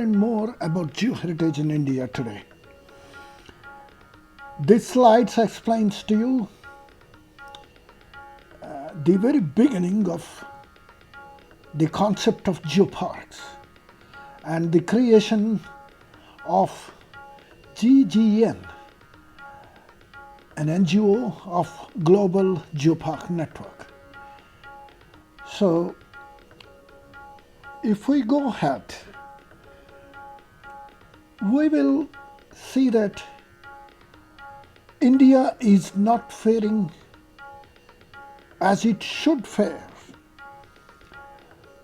and more about geoheritage in India today. This slide explains to you the very beginning of the concept of geoparks and the creation of GGN, an NGO of Global Geopark Network. So, if we go ahead, we will see that India is not faring as it should fare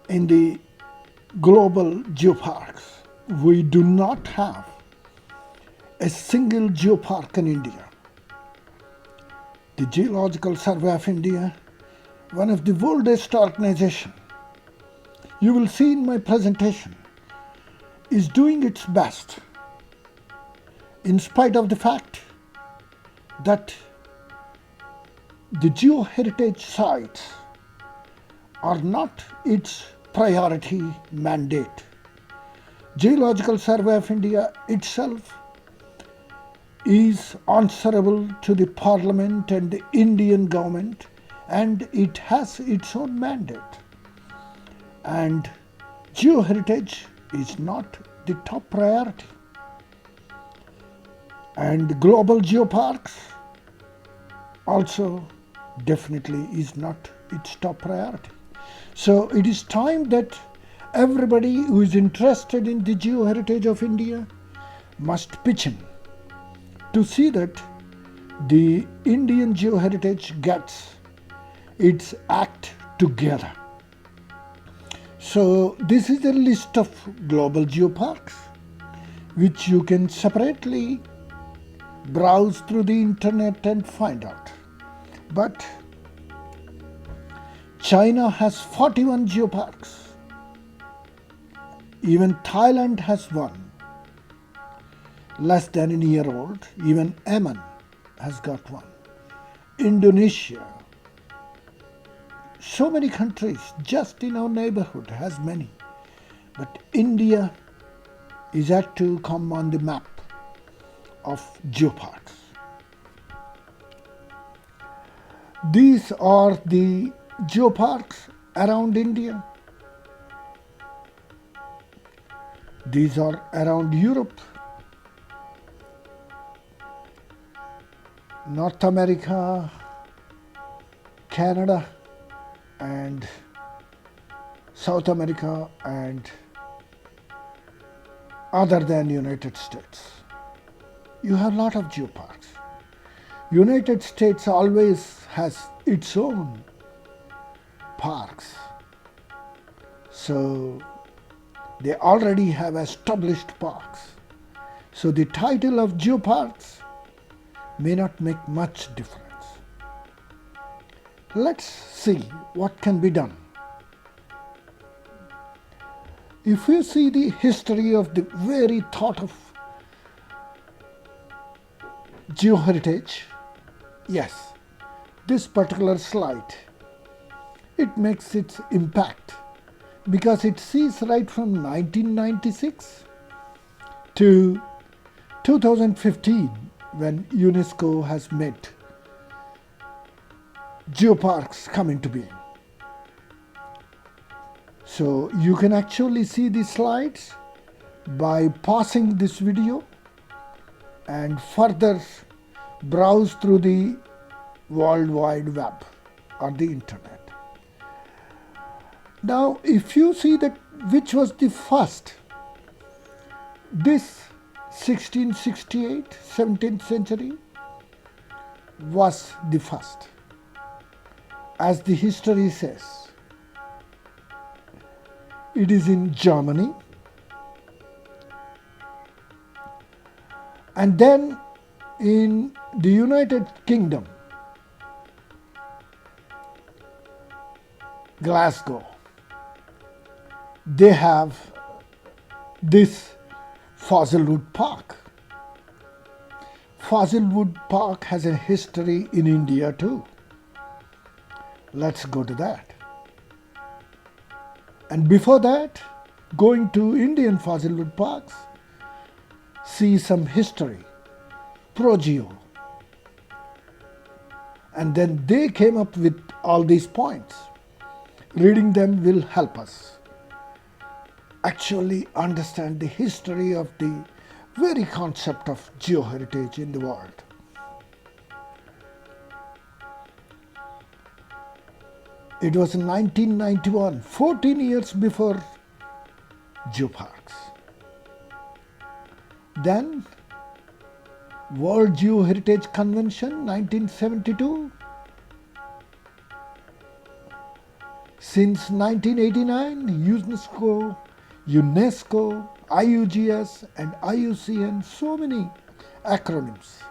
in the global geoparks. We do not have a single geopark in India. The Geological Survey of India, one of the oldest organizations, you will see in my presentation, is doing its best in spite of the fact that the geoheritage sites are not its priority mandate. Geological Survey of India itself is answerable to the Parliament and the Indian government, and it has its own mandate. And geoheritage is not the top priority. And global geoparks also definitely is not its top priority. So it is time that everybody who is interested in the geoheritage of India must pitch in to see that the Indian geoheritage gets its act together. So this is a list of global geoparks which you can separately browse through the internet and find out. But China has 41 geoparks. Even Thailand has one. Less than a year old. Even Yemen has got one. Indonesia. So many countries just in our neighborhood has many. But India is yet to come on the map of geoparks. These are the geoparks around India. These are around Europe, North America, Canada, and South America, and other than United States. You have a lot of geoparks. United States always has its own parks. So they already have established parks. So the title of geoparks may not make much difference. Let's see what can be done. If you see the history of the very thought of geoheritage, yes, this particular slide, it makes its impact because it sees right from 1996 to 2015 when UNESCO has made geoparks come into being. So you can actually see the slides by pausing this video and further browse through the World Wide Web or the internet. Now, if you see that which was the first, this 1668, 17th century was the first. As the history says, it is in Germany, and then in the United Kingdom, Glasgow, they have this Fuzzlewood Park. Fuzzlewood Park has a history in India too. Let's go to that. And before that, going to Indian fossil wood parks, see some history, pro-geo, and then they came up with all these points. Reading them will help us actually understand the history of the very concept of geoheritage in the world. It was in 1991, 14 years before Geoparks. Then World Geoheritage Convention 1972. Since 1989, UNESCO, IUGS and IUCN, so many acronyms.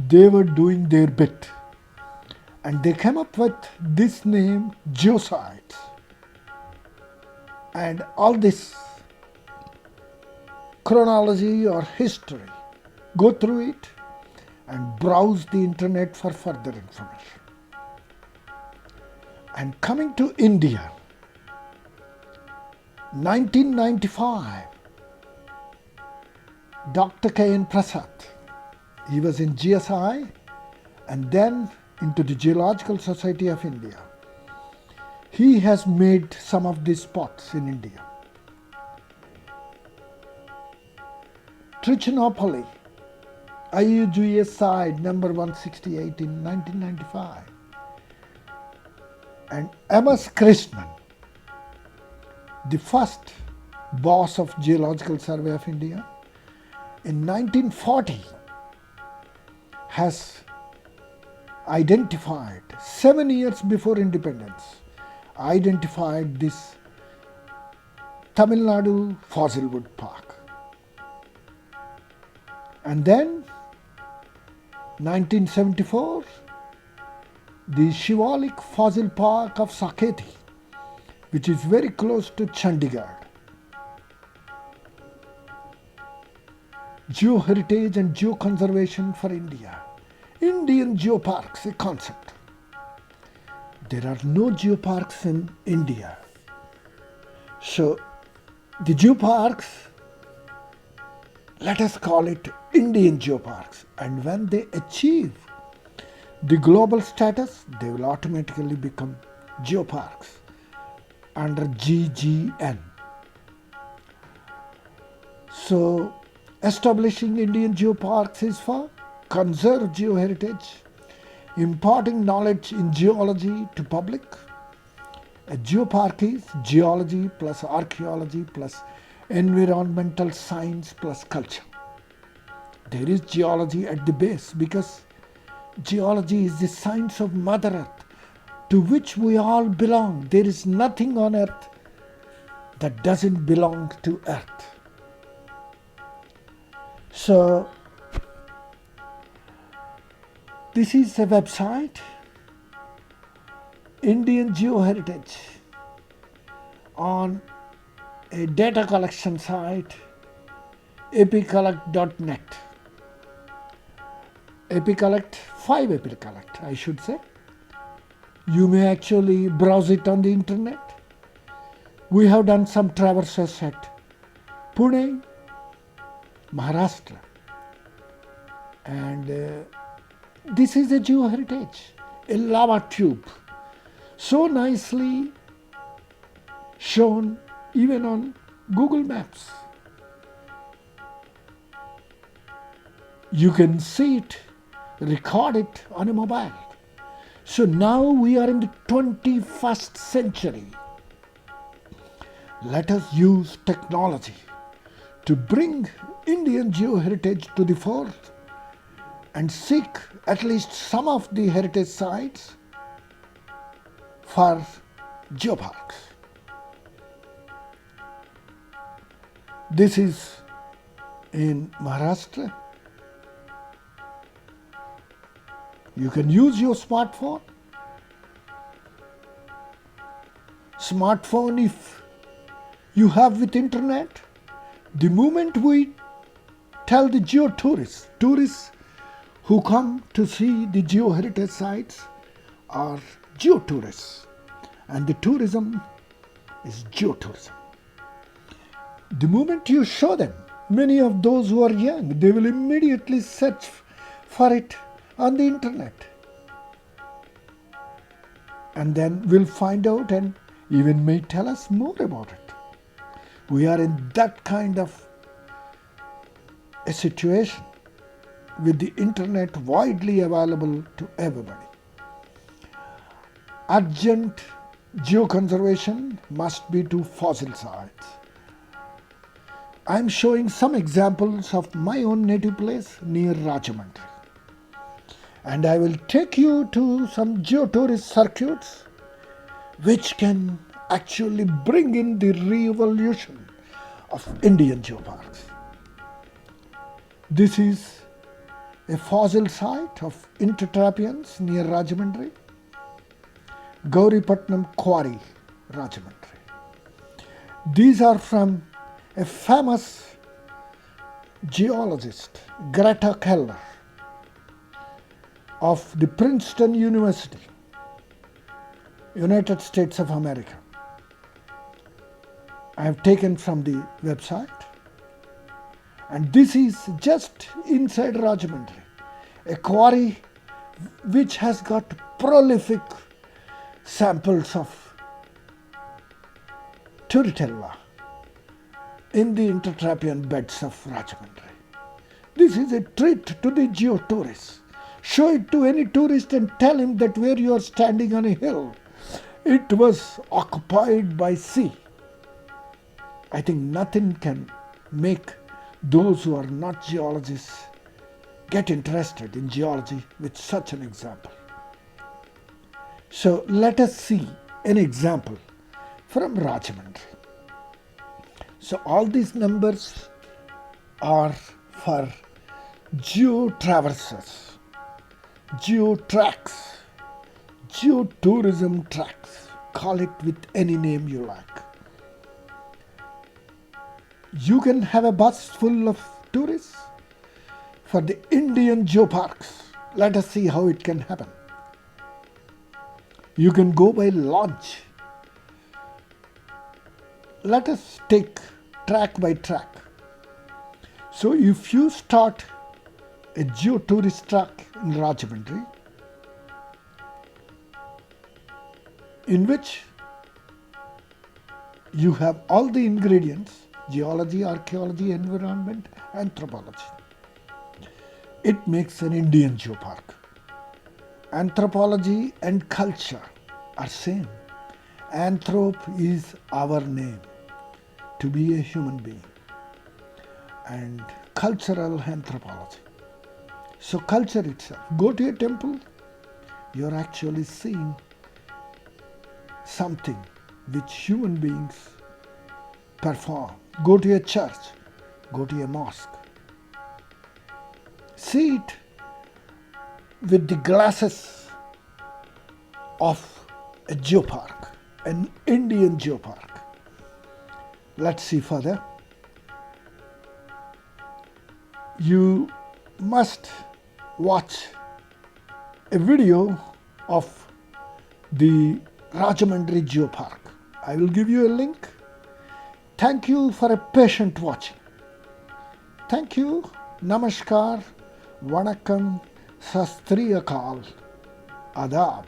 They were doing their bit. And they came up with this name, geosites. And all this chronology or history, go through it and browse the internet for further information. And coming to India, 1995, Dr. K.N. Prasad, he was in GSI and then into the Geological Society of India. He has made some of these spots in India. Trichinopoly, IUGS site number 168 in 1995. And M.S. Krishnan, the first boss of Geological Survey of India, in 1940 has identified, 7 years before independence, identified this Tamil Nadu fossil wood park. And then 1974, the Shivalik Fossil Park of Saketi, which is very close to Chandigarh. Geoheritage and Geoconservation for India. Indian Geoparks, a concept. There are no geoparks in India. So the geoparks, let us call it Indian geoparks. And when they achieve the global status, they will automatically become geoparks under GGN. So establishing Indian geoparks is for conserve geoheritage, imparting knowledge in geology to public. A geopark is geology plus archaeology plus environmental science plus culture. There is geology at the base because geology is the science of Mother Earth to which we all belong. There is nothing on earth that doesn't belong to earth. So this is a website, Indian Geoheritage, on a data collection site, epicollect.net. Epicollect, 5 Epicollect, I should say. You may actually browse it on the internet. We have done some traverses at Pune, Maharashtra. And this is a geoheritage, a lava tube, so nicely shown even on Google Maps. You can see it, record it on a mobile. So now we are in the 21st century. Let us use technology to bring Indian geoheritage to the fore and seek at least some of the heritage sites for geoparks. This is in Maharashtra. You can use your smartphone. Smartphone, if you have with internet, the moment we tell the geotourists, tourists who come to see the geoheritage sites are geotourists, and the tourism is geotourism. The moment you show them, many of those who are young, they will immediately search for it on the internet. And then we'll find out and even may tell us more about it. We are in that kind of a situation with the internet widely available to everybody. Urgent geoconservation must be to fossil sites. I am showing some examples of my own native place near Rajahmundry. And I will take you to some geotourist circuits which can actually bring in the re-evolution of Indian geoparks. This is a fossil site of Intertrapians near Rajahmundry, Gauripatnam Quarry, Rajahmundry. These are from a famous geologist, Greta Keller, of the Princeton University, United States of America. I have taken from the website, and this is just inside Rajahmundry, a quarry which has got prolific samples of Turritella in the intertrapian beds of Rajahmundry. This is a treat to the geotourists. Show it to any tourist and tell him that where you are standing on a hill, it was occupied by sea. I think nothing can make those who are not geologists get interested in geology with such an example. So let us see an example from Rajahmundry. So all these numbers are for geotraverses, geotracks, geotourism tracks. Call it with any name you like. You can have a bus full of tourists for the Indian geoparks. Let us see how it can happen. You can go by launch. Let us take track by track. So if you start a geotourist track in Rajahmundry, in which you have all the ingredients: geology, archaeology, environment, anthropology. It makes an Indian geopark. Anthropology and culture are same. Anthrop is our name, to be a human being, and cultural anthropology. So culture itself. Go to a temple, you're actually seeing something which human beings perform. Go to a church, go to a mosque. See it with the glasses of a geopark, an Indian geopark. Let's see further. You must watch a video of the Rajahmundry Geopark. I will give you a link. Thank you for a patient watching. Thank you. Namaskar. Vanakkam. Sat Sri Akal. Adab.